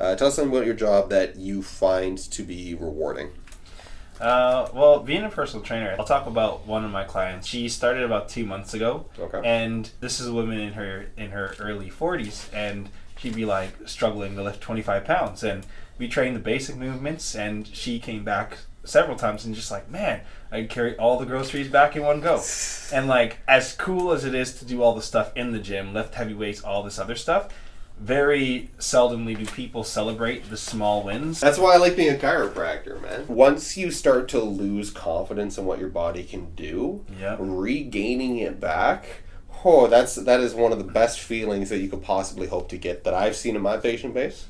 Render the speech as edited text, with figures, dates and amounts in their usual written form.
Tell us something about your job that you find to be rewarding. Well, being a personal trainer, I'll talk about one of my clients. She started about 2 months ago, Okay. and this is a woman in her early 40s, and she'd be like struggling to lift 25 pounds, and we trained the basic movements, and she came back several times and just like, man, I could carry all the groceries back in one go. And like, as cool as it is to do all the stuff in the gym, lift heavy weights, all this other stuff, very seldomly do people celebrate the small wins. That's why I like being a chiropractor, man. Once you start to lose confidence in what your body can do, Yep. regaining it back, that is one of the best feelings that you could possibly hope to get that I've seen in my patient base.